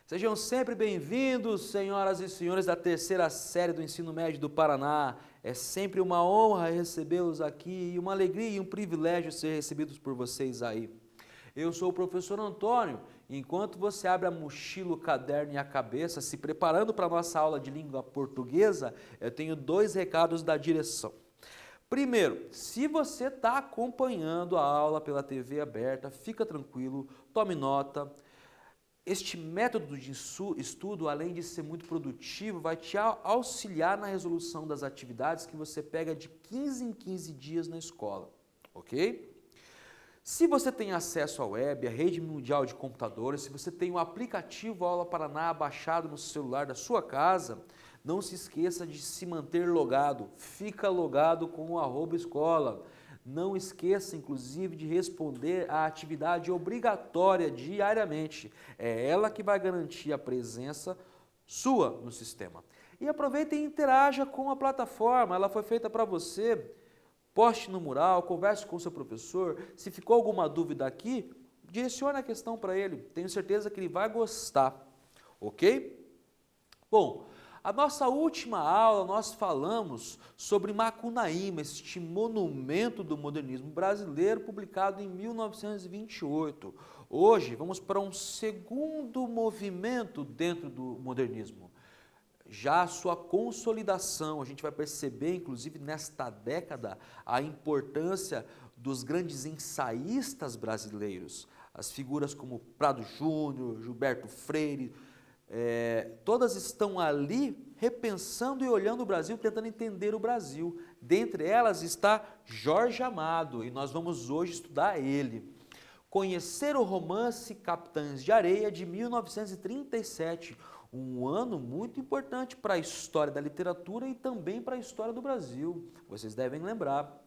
Sejam sempre bem-vindos, senhoras e senhores da terceira série do Ensino Médio do Paraná. É sempre uma honra recebê-los aqui e uma alegria e um privilégio ser recebidos por vocês aí. Eu sou o professor Antônio e enquanto você abre a mochila, o caderno e a cabeça, se preparando para a nossa aula de língua portuguesa, eu tenho 2 recados da direção. Primeiro, se você está acompanhando a aula pela TV aberta, fica tranquilo, tome nota. Este método de estudo, além de ser muito produtivo, vai te auxiliar na resolução das atividades que você pega de 15 em 15 dias na escola, ok? Se você tem acesso à web, à rede mundial de computadores, se você tem o aplicativo Aula Paraná baixado no celular da sua casa, não se esqueça de se manter logado, fica logado com o @escola. Não esqueça, inclusive, de responder à atividade obrigatória diariamente. É ela que vai garantir a presença sua no sistema. E aproveita e interaja com a plataforma, ela foi feita para você. Poste no mural, converse com o seu professor. Se ficou alguma dúvida aqui, direcione a questão para ele. Tenho certeza que ele vai gostar, ok? Bom, a nossa última aula nós falamos sobre Macunaíma, este monumento do modernismo brasileiro publicado em 1928. Hoje vamos para um segundo movimento dentro do modernismo. Já a sua consolidação, a gente vai perceber inclusive nesta década a importância dos grandes ensaístas brasileiros. As figuras como Prado Júnior, Gilberto Freire, todas estão ali repensando e olhando o Brasil, tentando entender o Brasil. Dentre elas está Jorge Amado e nós vamos hoje estudar ele. Conhecer o romance Capitães de Areia de 1937, um ano muito importante para a história da literatura e também para a história do Brasil, vocês devem lembrar.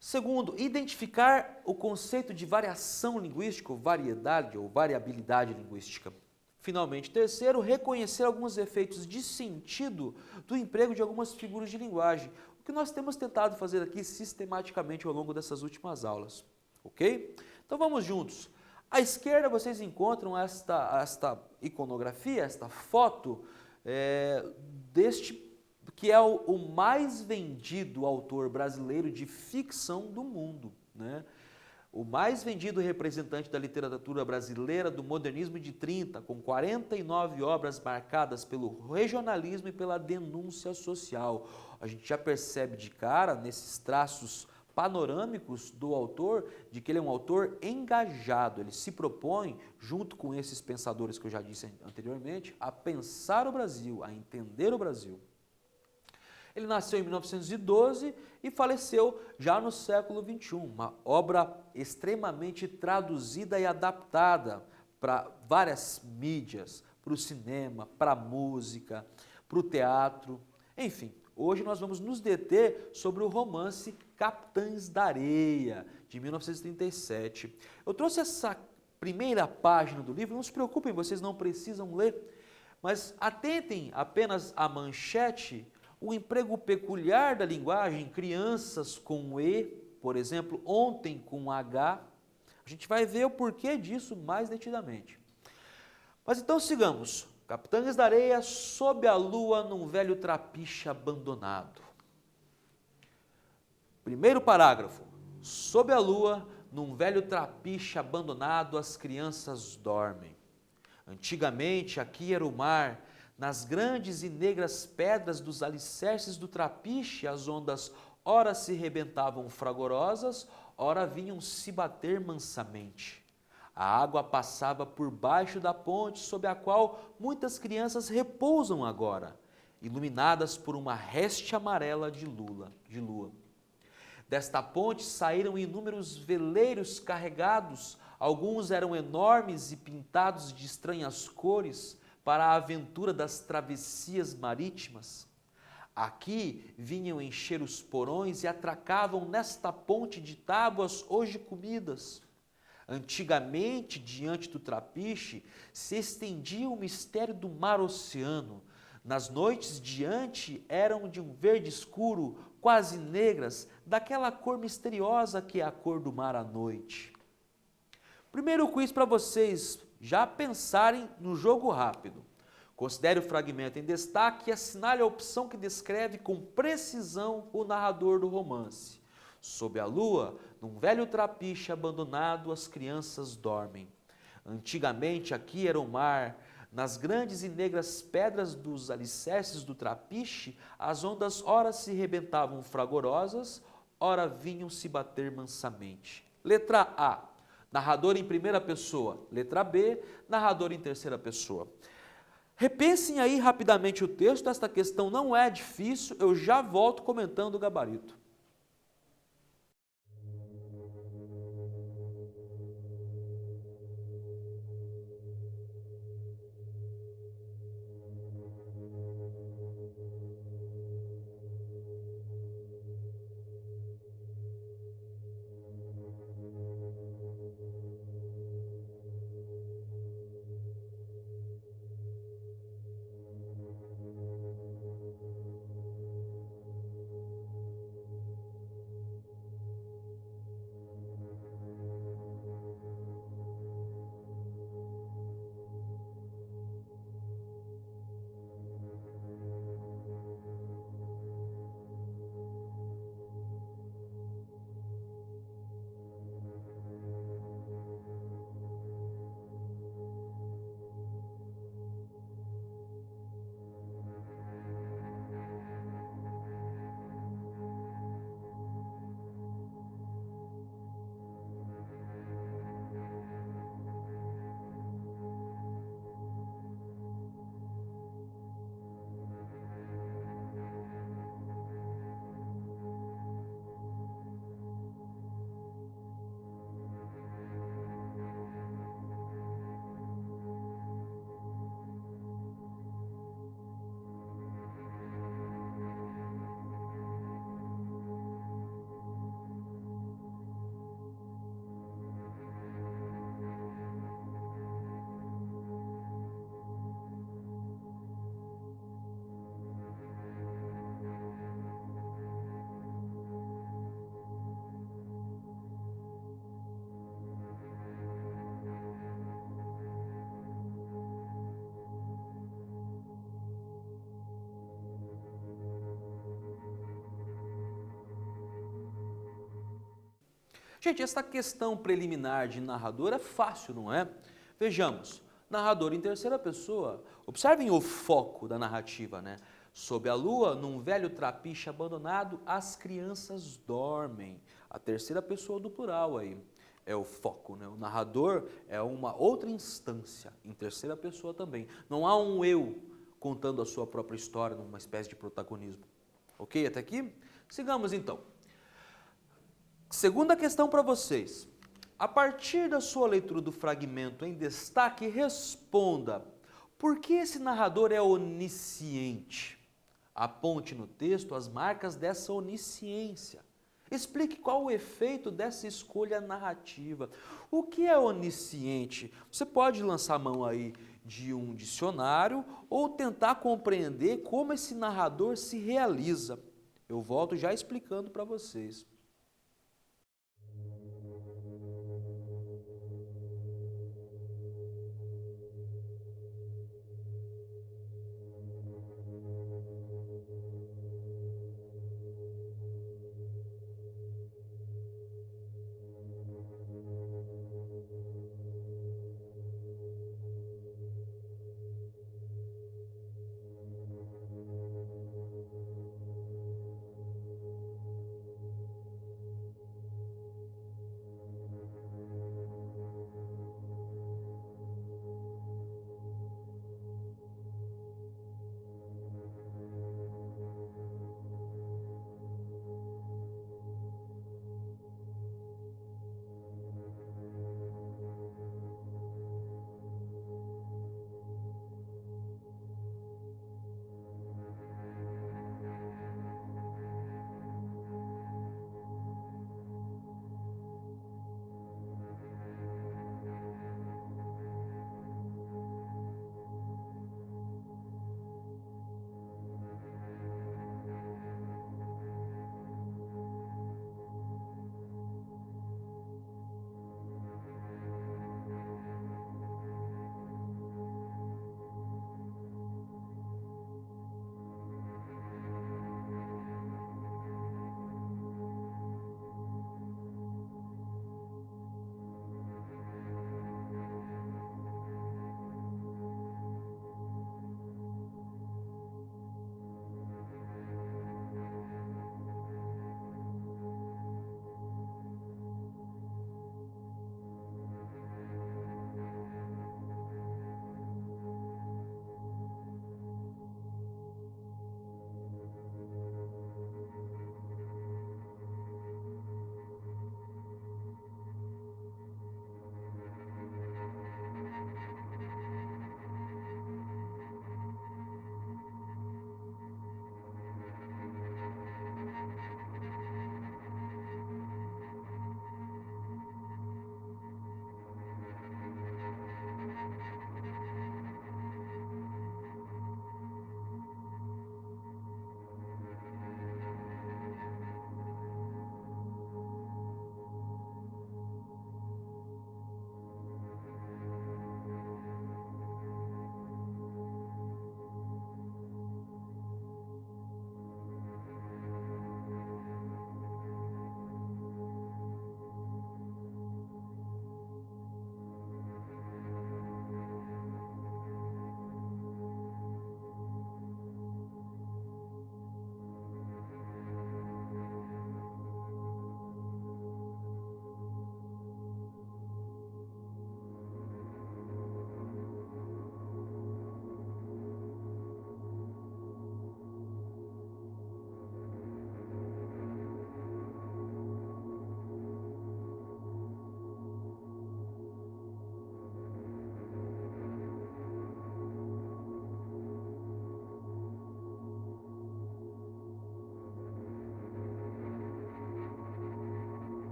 Segundo, identificar o conceito de variação linguística, ou variedade ou variabilidade linguística. Finalmente, terceiro, reconhecer alguns efeitos de sentido do emprego de algumas figuras de linguagem, o que nós temos tentado fazer aqui sistematicamente ao longo dessas últimas aulas, ok? Então vamos juntos. À esquerda vocês encontram esta iconografia, esta foto deste que é o mais vendido autor brasileiro de ficção do mundo, né? O mais vendido representante da literatura brasileira do modernismo de 30, com 49 obras marcadas pelo regionalismo e pela denúncia social. A gente já percebe de cara, nesses traços panorâmicos do autor, de que ele é um autor engajado. Ele se propõe, junto com esses pensadores que eu já disse anteriormente, a pensar o Brasil, a entender o Brasil. Ele nasceu em 1912 e faleceu já no século XXI, uma obra extremamente traduzida e adaptada para várias mídias, para o cinema, para a música, para o teatro, enfim. Hoje nós vamos nos deter sobre o romance Capitães da Areia, de 1937. Eu trouxe essa primeira página do livro, não se preocupem, vocês não precisam ler, mas atentem apenas à manchete, o emprego peculiar da linguagem, crianças com E, por exemplo, ontem com H. A gente vai ver o porquê disso mais detidamente. Mas então sigamos. Capitães da Areia, sob a lua num velho trapiche abandonado. Primeiro parágrafo. Sob a lua, num velho trapiche abandonado, as crianças dormem. Antigamente aqui era o mar, nas grandes e negras pedras dos alicerces do trapiche, as ondas ora se rebentavam fragorosas, ora vinham se bater mansamente. A água passava por baixo da ponte sob a qual muitas crianças repousam agora, iluminadas por uma reste amarela de lua. Desta ponte saíram inúmeros veleiros carregados, alguns eram enormes e pintados de estranhas cores, para a aventura das travessias marítimas. Aqui vinham encher os porões e atracavam nesta ponte de tábuas hoje comidas. Antigamente, diante do trapiche, se estendia o mistério do mar-oceano. Nas noites diante eram de um verde escuro, quase negras, daquela cor misteriosa que é a cor do mar à noite. Primeiro quiz para vocês já pensarem no jogo rápido. Considere o fragmento em destaque e assinale a opção que descreve com precisão o narrador do romance. Sob a lua, num velho trapiche abandonado, as crianças dormem. Antigamente aqui era o mar, nas grandes e negras pedras dos alicerces do trapiche, as ondas ora se rebentavam fragorosas, ora vinham se bater mansamente. Letra A, narrador em primeira pessoa. Letra B, narrador em terceira pessoa. Repensem aí rapidamente o texto, esta questão não é difícil, eu já volto comentando o gabarito. Gente, essa questão preliminar de narrador é fácil, não é? Vejamos, narrador em terceira pessoa, observem o foco da narrativa, né? Sob a lua, num velho trapiche abandonado, as crianças dormem. A terceira pessoa do plural aí é o foco, né? O narrador é uma outra instância, em terceira pessoa também. Não há um eu contando a sua própria história, numa espécie de protagonismo. Ok? Até aqui? Sigamos então. Segunda questão para vocês. A partir da sua leitura do fragmento em destaque, responda: por que esse narrador é onisciente? Aponte no texto as marcas dessa onisciência. Explique qual o efeito dessa escolha narrativa. O que é onisciente? Você pode lançar a mão aí de um dicionário ou tentar compreender como esse narrador se realiza. Eu volto já explicando para vocês.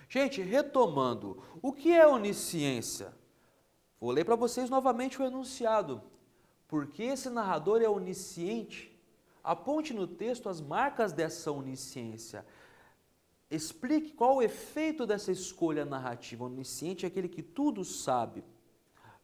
Gente, retomando, o que é onisciência? Vou ler para vocês novamente o enunciado. Porque esse narrador é onisciente? Aponte no texto as marcas dessa onisciência. Explique qual o efeito dessa escolha narrativa. Onisciente é aquele que tudo sabe,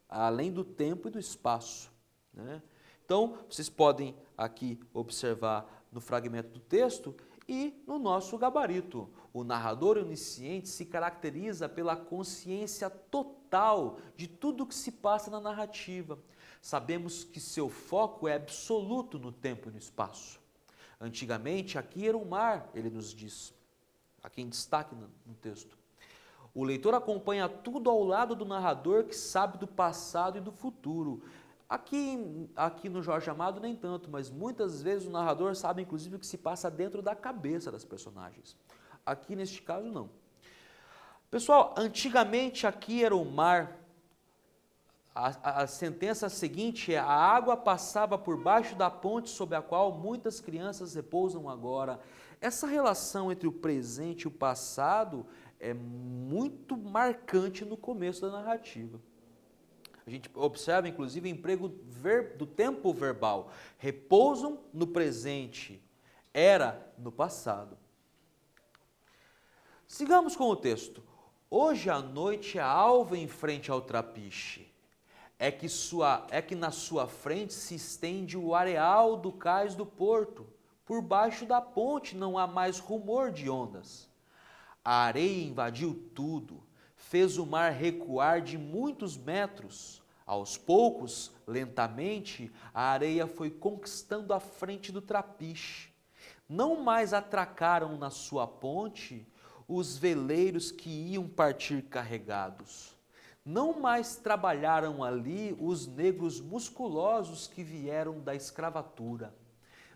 além do tempo e do espaço, né? Então, vocês podem aqui observar no fragmento do texto e no nosso gabarito. O narrador onisciente se caracteriza pela consciência total de tudo o que se passa na narrativa. Sabemos que seu foco é absoluto no tempo e no espaço. Antigamente, aqui era o mar, ele nos diz, aqui em destaque no texto. O leitor acompanha tudo ao lado do narrador que sabe do passado e do futuro. Aqui no Jorge Amado nem tanto, mas muitas vezes o narrador sabe inclusive o que se passa dentro da cabeça das personagens. Aqui neste caso não. Pessoal, antigamente aqui era o mar. A sentença seguinte é: a água passava por baixo da ponte sobre a qual muitas crianças repousam agora. Essa relação entre o presente e o passado é muito marcante no começo da narrativa. A gente observa, inclusive, o emprego do tempo verbal. Repousam no presente, era no passado. Sigamos com o texto. Hoje à noite a alva em frente ao trapiche. É que na sua frente se estende o areal do cais do porto. Por baixo da ponte não há mais rumor de ondas. A areia invadiu tudo, fez o mar recuar de muitos metros. Aos poucos, lentamente, a areia foi conquistando a frente do trapiche. Não mais atracaram na sua ponte os veleiros que iam partir carregados. Não mais trabalharam ali os negros musculosos que vieram da escravatura.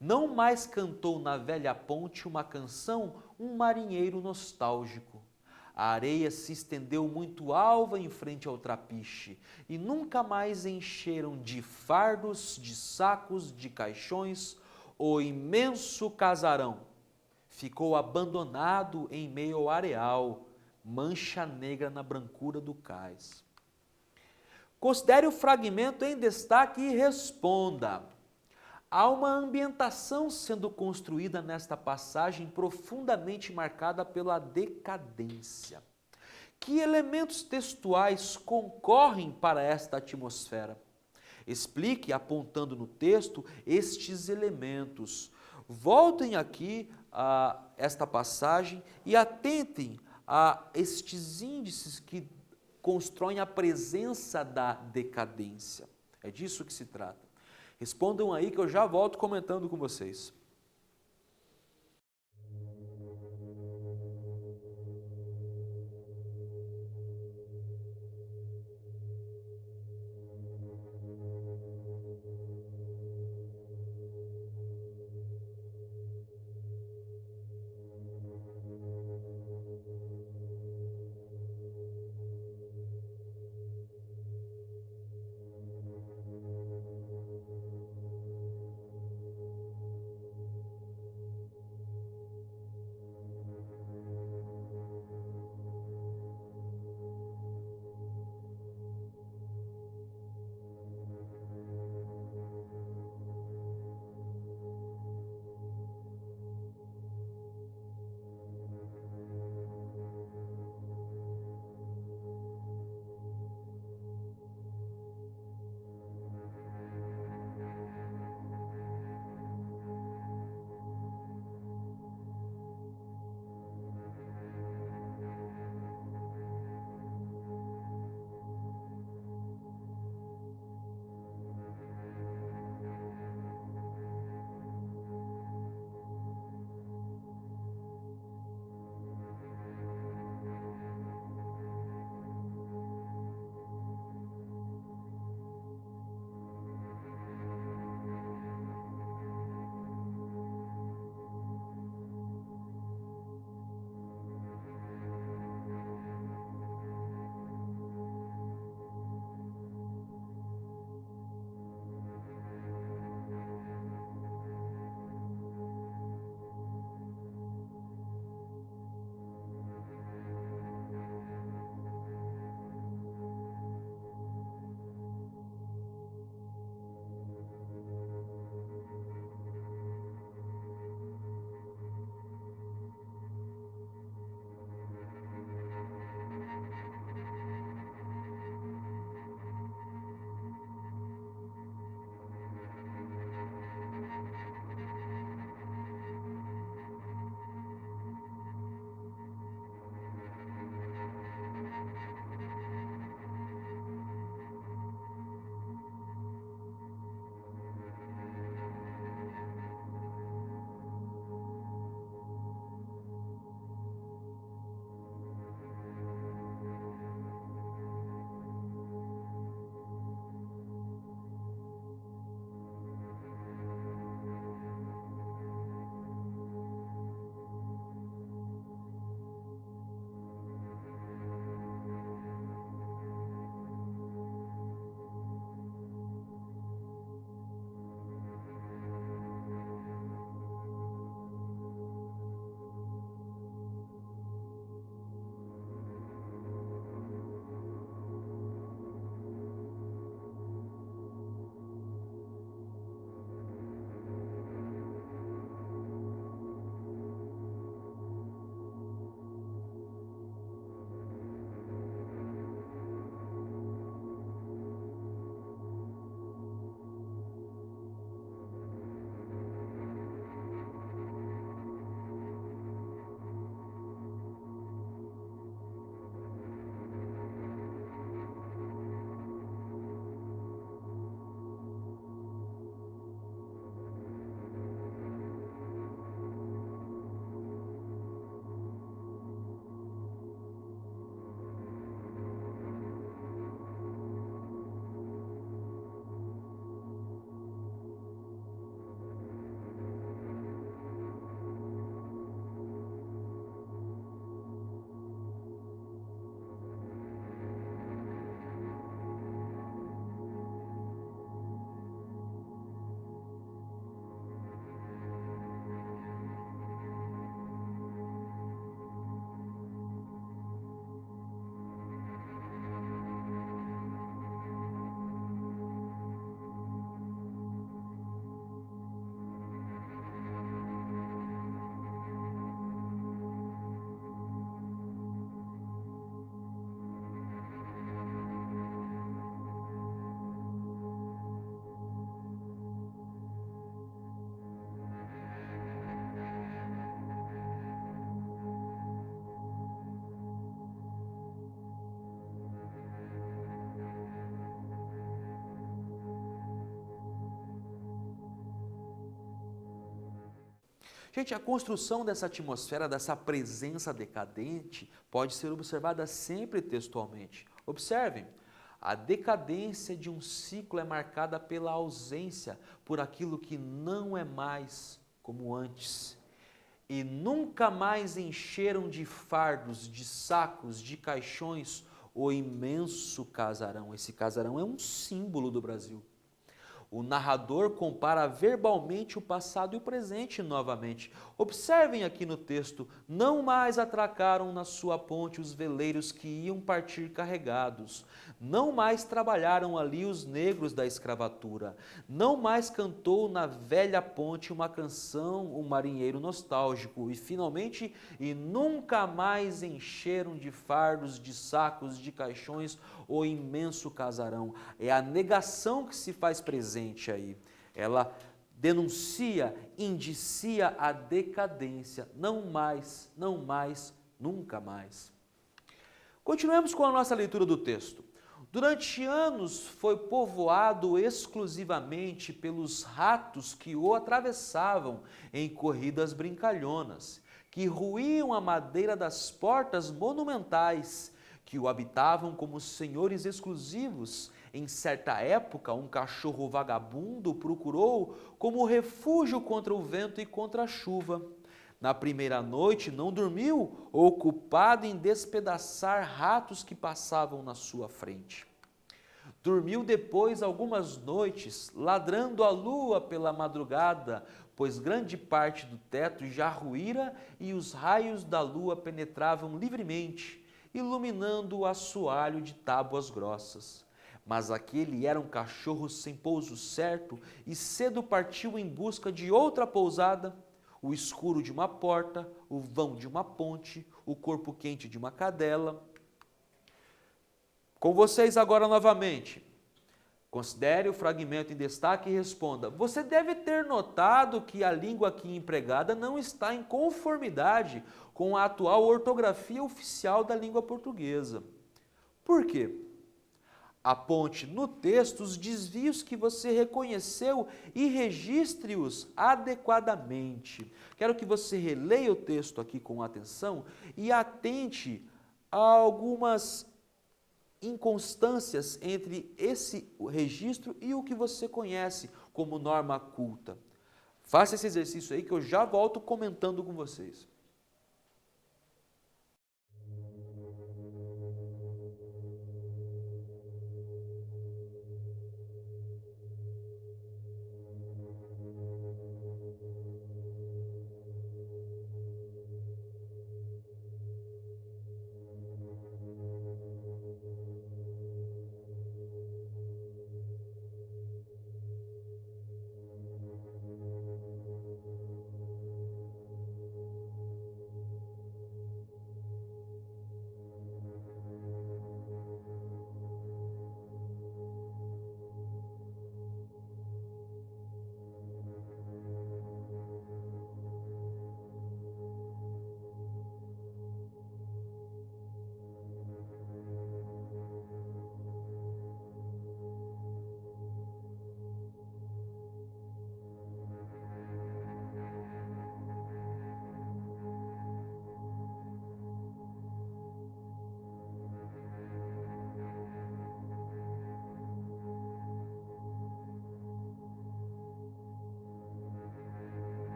Não mais cantou na velha ponte uma canção um marinheiro nostálgico. A areia se estendeu muito alva em frente ao trapiche e nunca mais encheram de fardos, de sacos, de caixões o imenso casarão. Ficou abandonado em meio ao areal, mancha negra na brancura do cais. Considere o fragmento em destaque e responda. Há uma ambientação sendo construída nesta passagem profundamente marcada pela decadência. Que elementos textuais concorrem para esta atmosfera? Explique, apontando no texto, estes elementos. Voltem aqui a esta passagem e atentem a estes índices que constroem a presença da decadência. É disso que se trata. Respondam aí que eu já volto comentando com vocês. Gente, a construção dessa atmosfera, dessa presença decadente, pode ser observada sempre textualmente. Observem, a decadência de um ciclo é marcada pela ausência, por aquilo que não é mais como antes. E nunca mais encheram de fardos, de sacos, de caixões o imenso casarão. Esse casarão é um símbolo do Brasil. O narrador compara verbalmente o passado e o presente novamente. Observem aqui no texto: não mais atracaram na sua ponte os veleiros que iam partir carregados, não mais trabalharam ali os negros da escravatura, não mais cantou na velha ponte uma canção, um marinheiro nostálgico, e finalmente, e nunca mais encheram de fardos, de sacos, de caixões o imenso casarão. É a negação que se faz presente aí. Ela denuncia, indicia a decadência. Não mais, não mais, nunca mais. Continuemos com a nossa leitura do texto. Durante anos foi povoado exclusivamente pelos ratos que o atravessavam em corridas brincalhonas, que ruíam a madeira das portas monumentais, que o habitavam como senhores exclusivos. Em certa época, um cachorro vagabundo procurou como refúgio contra o vento e contra a chuva. Na primeira noite não dormiu, ocupado em despedaçar ratos que passavam na sua frente. Dormiu depois algumas noites, ladrando a lua pela madrugada, pois grande parte do teto já ruíra e os raios da lua penetravam livremente, iluminando o assoalho de tábuas grossas. Mas aquele era um cachorro sem pouso certo e cedo partiu em busca de outra pousada, o escuro de uma porta, o vão de uma ponte, o corpo quente de uma cadela. Com vocês agora novamente. Considere o fragmento em destaque e responda. Você deve ter notado que a língua aqui empregada não está em conformidade com a atual ortografia oficial da língua portuguesa. Por quê? Aponte no texto os desvios que você reconheceu e registre-os adequadamente. Quero que você releia o texto aqui com atenção e atente a algumas inconstâncias entre esse registro e o que você conhece como norma culta. Faça esse exercício aí que eu já volto comentando com vocês.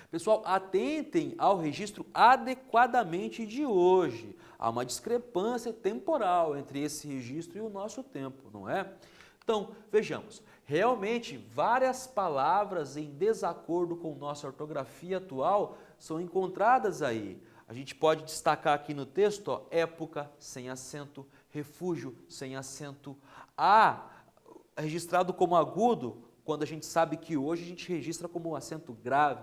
Pessoal, atentem ao registro adequadamente de hoje. Há uma discrepância temporal entre esse registro e o nosso tempo, não é? Então, vejamos, realmente várias palavras em desacordo com nossa ortografia atual são encontradas aí. A gente pode destacar aqui no texto, ó, época sem acento, refúgio sem acento, A registrado como agudo, quando a gente sabe que hoje a gente registra como um acento grave,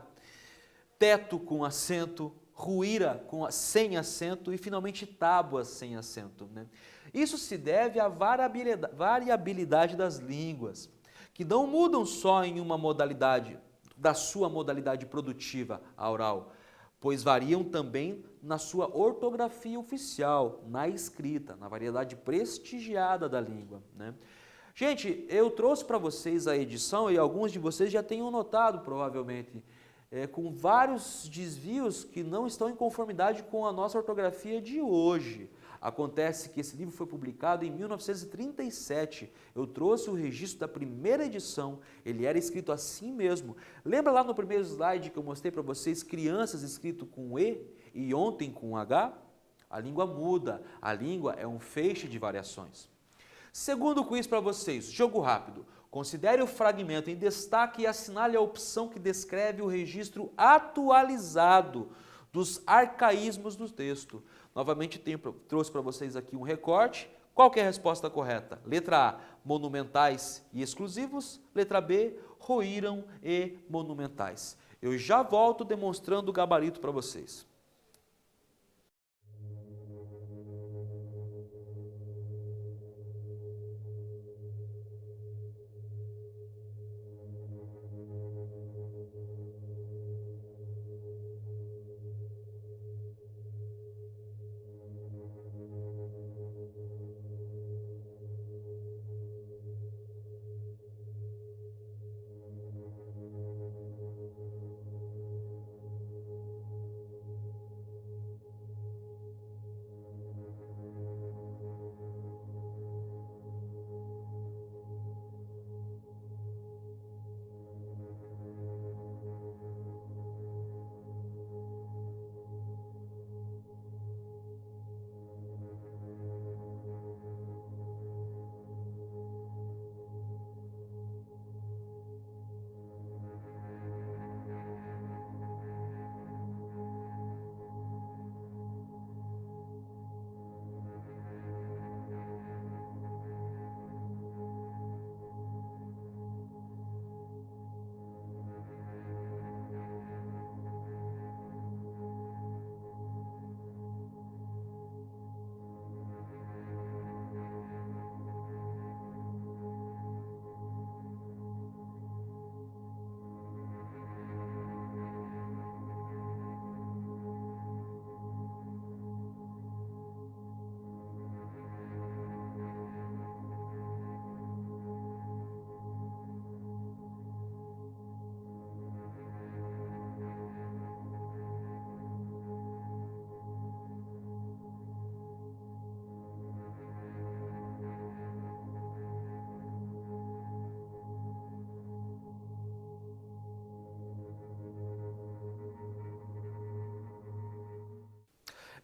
teto com acento, ruíra sem acento e finalmente tábuas sem acento, né? Isso se deve à variabilidade das línguas, que não mudam só em uma modalidade, da sua modalidade produtiva, a oral, pois variam também na sua ortografia oficial, na escrita, na variedade prestigiada da língua, né? Gente, eu trouxe para vocês a edição e alguns de vocês já tenham notado provavelmente, com vários desvios que não estão em conformidade com a nossa ortografia de hoje. Acontece que esse livro foi publicado em 1937, eu trouxe o registro da primeira edição, ele era escrito assim mesmo. Lembra lá no primeiro slide que eu mostrei para vocês, crianças escrito com E e ontem com H? A língua muda, a língua é um feixe de variações. Segundo quiz para vocês, jogo rápido. Considere o fragmento em destaque e assinale a opção que descreve o registro atualizado dos arcaísmos do texto. Novamente trouxe para vocês aqui um recorte. Qual que é a resposta correta? Letra A, monumentais e exclusivos. Letra B, roíram e monumentais. Eu já volto demonstrando o gabarito para vocês.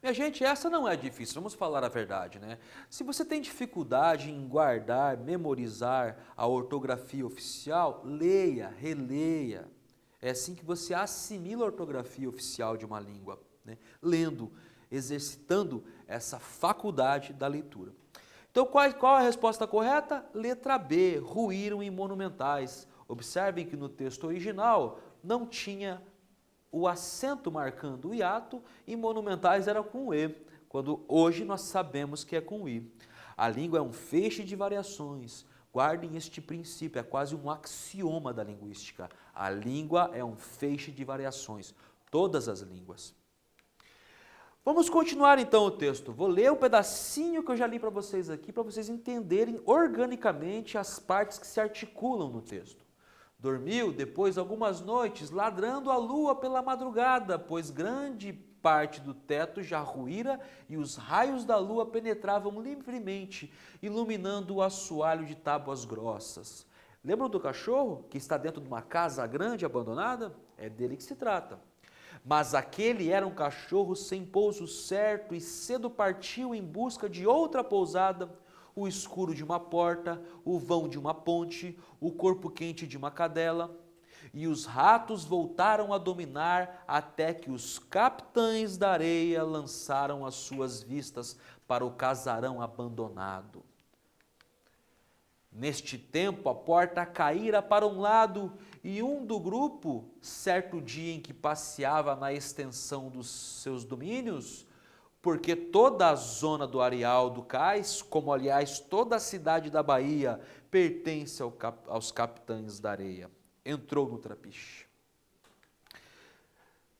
Minha gente, essa não é difícil, vamos falar a verdade, né? Se você tem dificuldade em guardar, memorizar a ortografia oficial, leia, releia. É assim que você assimila a ortografia oficial de uma língua, né? Lendo, exercitando essa faculdade da leitura. Então, qual a resposta correta? Letra B, ruíram em monumentais. Observem que no texto original não tinha o acento marcando o hiato e monumentais era com E, quando hoje nós sabemos que é com I. A língua é um feixe de variações. Guardem este princípio, é quase um axioma da linguística. A língua é um feixe de variações, todas as línguas. Vamos continuar então o texto. Vou ler um pedacinho que eu já li para vocês aqui, para vocês entenderem organicamente as partes que se articulam no texto. Dormiu depois algumas noites, ladrando a lua pela madrugada, pois grande parte do teto já ruíra e os raios da lua penetravam livremente, iluminando o assoalho de tábuas grossas. Lembram do cachorro que está dentro de uma casa grande abandonada? É dele que se trata. Mas aquele era um cachorro sem pouso certo e cedo partiu em busca de outra pousada, o escuro de uma porta, o vão de uma ponte, o corpo quente de uma cadela. E os ratos voltaram a dominar até que os capitães da areia lançaram as suas vistas para o casarão abandonado. Neste tempo a porta caíra para um lado e um do grupo, certo dia em que passeava na extensão dos seus domínios, porque toda a zona do Areal do Cais, como aliás toda a cidade da Bahia, pertence aos capitães da areia, entrou no trapiche.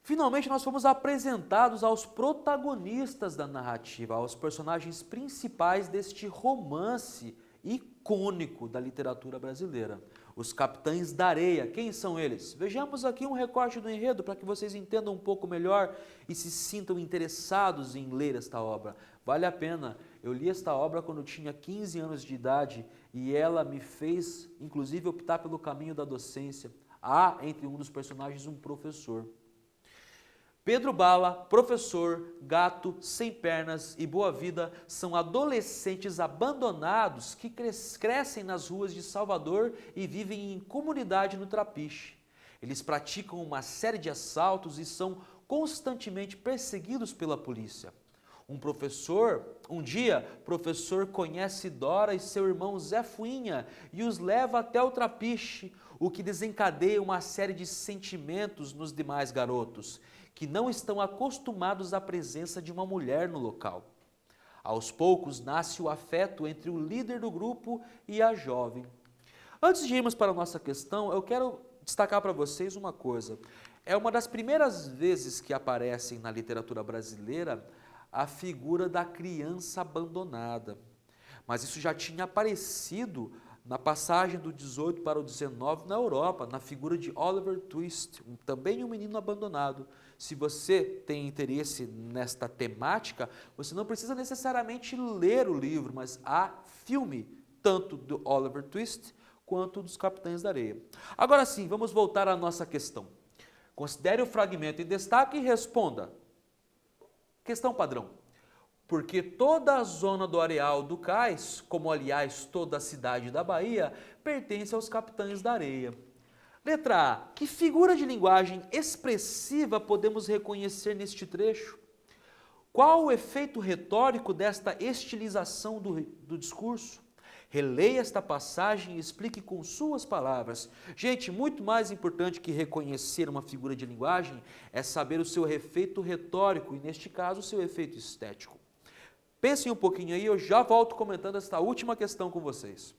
Finalmente nós fomos apresentados aos protagonistas da narrativa, aos personagens principais deste romance icônico da literatura brasileira, os Capitães da Areia. Quem são eles? Vejamos aqui um recorte do enredo para que vocês entendam um pouco melhor e se sintam interessados em ler esta obra. Vale a pena. Eu li esta obra quando eu tinha 15 anos de idade e ela me fez, inclusive, optar pelo caminho da docência. Há entre um dos personagens um professor. Pedro Bala, professor, gato, sem pernas e boa vida são adolescentes abandonados que crescem nas ruas de Salvador e vivem em comunidade no Trapiche. Eles praticam uma série de assaltos e são constantemente perseguidos pela polícia. Um dia, professor conhece Dora e seu irmão Zé Fuinha e os leva até o Trapiche, o que desencadeia uma série de sentimentos nos demais garotos, que não estão acostumados à presença de uma mulher no local. Aos poucos nasce o afeto entre o líder do grupo e a jovem. Antes de irmos para a nossa questão, eu quero destacar para vocês uma coisa. É uma das primeiras vezes que aparecem na literatura brasileira a figura da criança abandonada. Mas isso já tinha aparecido na passagem do 18 para o 19 na Europa, na figura de Oliver Twist, também um menino abandonado. Se você tem interesse nesta temática, você não precisa necessariamente ler o livro, mas há filme, tanto do Oliver Twist quanto dos Capitães da Areia. Agora sim, vamos voltar à nossa questão. Considere o fragmento em destaque e responda. Questão padrão. Porque toda a zona do Areal do Cais, como aliás toda a cidade da Bahia, pertence aos Capitães da Areia. Letra A. Que figura de linguagem expressiva podemos reconhecer neste trecho? Qual o efeito retórico desta estilização do discurso? Releia esta passagem e explique com suas palavras. Gente, muito mais importante que reconhecer uma figura de linguagem é saber o seu efeito retórico e, neste caso, o seu efeito estético. Pensem um pouquinho aí, eu já volto comentando esta última questão com vocês.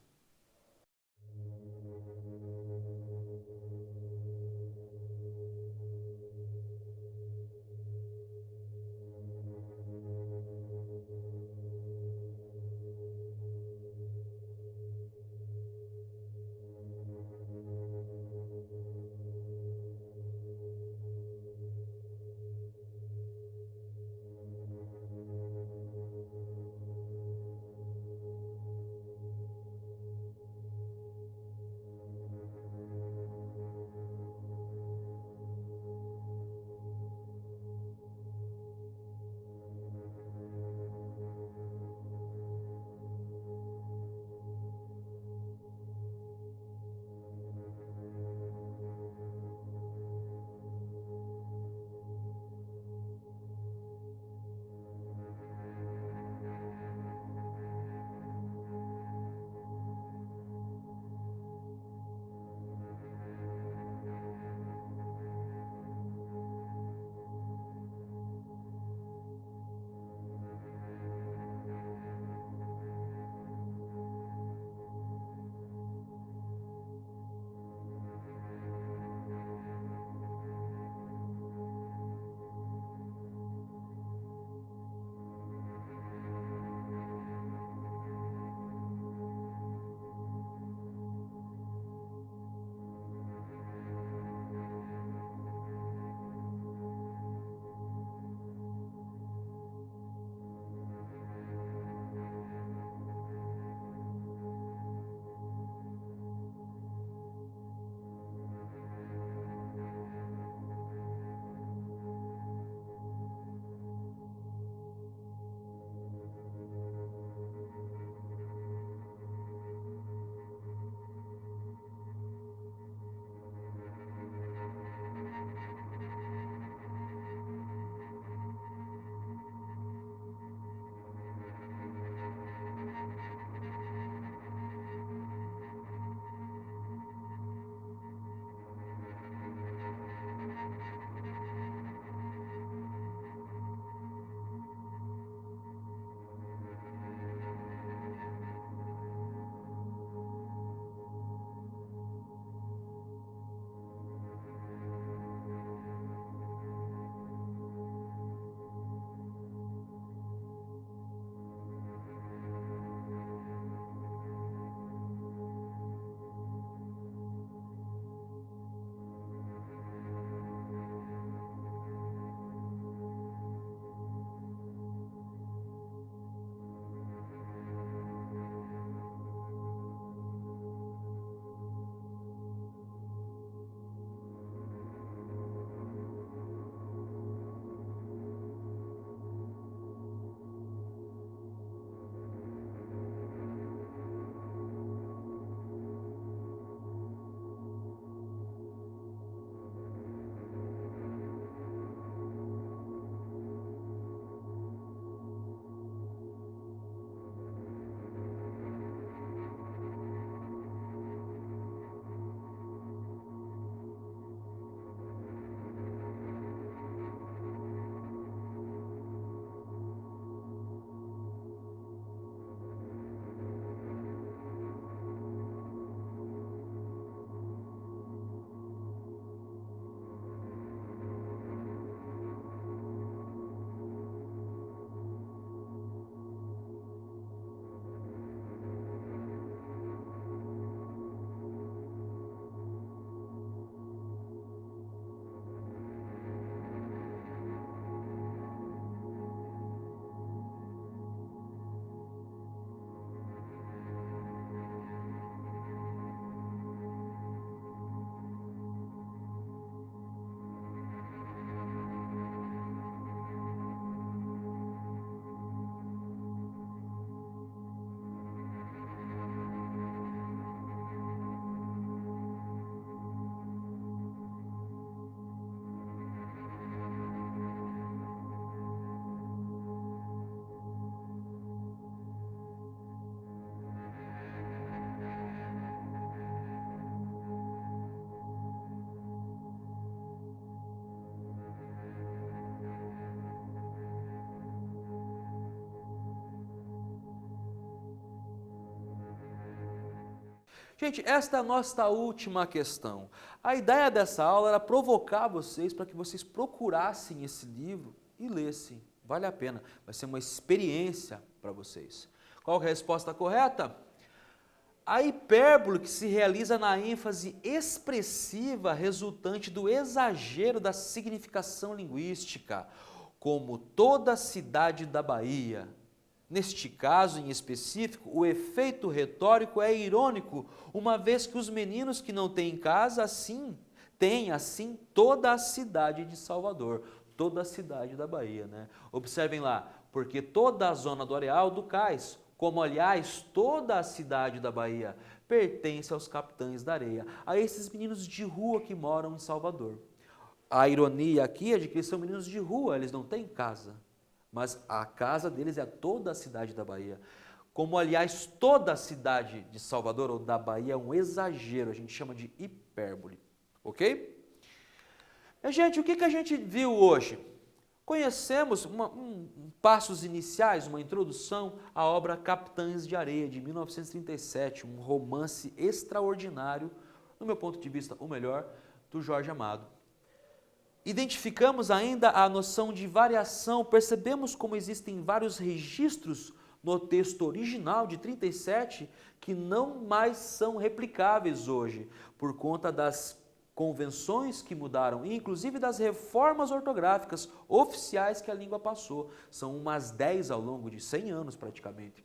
Gente, esta é a nossa última questão. A ideia dessa aula era provocar vocês para que vocês procurassem esse livro e lessem. Vale a pena, vai ser uma experiência para vocês. Qual é a resposta correta? A hipérbole que se realiza na ênfase expressiva resultante do exagero da significação linguística, como toda a cidade da Bahia. Neste caso em específico, o efeito retórico é irônico, uma vez que os meninos que não têm casa têm assim toda a cidade de Salvador, toda a cidade da Bahia, né? Observem lá, porque toda a zona do Areal do Cais, como aliás toda a cidade da Bahia, pertence aos capitães da areia, a esses meninos de rua que moram em Salvador. A ironia aqui é de que eles são meninos de rua, eles não têm casa, mas a casa deles é toda a cidade da Bahia. Como aliás toda a cidade de Salvador ou da Bahia é um exagero, a gente chama de hipérbole, ok? Gente, o que a gente viu hoje? Conhecemos passos iniciais, uma introdução à obra Capitães de Areia, de 1937, um romance extraordinário, no meu ponto de vista, o melhor, do Jorge Amado. Identificamos ainda a noção de variação, percebemos como existem vários registros no texto original de 37 que não mais são replicáveis hoje, por conta das convenções que mudaram, inclusive das reformas ortográficas oficiais que a língua passou. São umas 10 ao longo de 100 anos praticamente.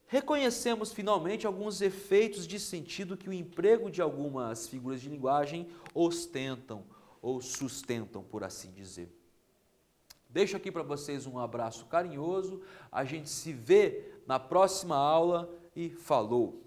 Reconhecemos finalmente alguns efeitos de sentido que o emprego de algumas figuras de linguagem ostentam ou sustentam, por assim dizer. Deixo aqui para vocês um abraço carinhoso, a gente se vê na próxima aula e falou!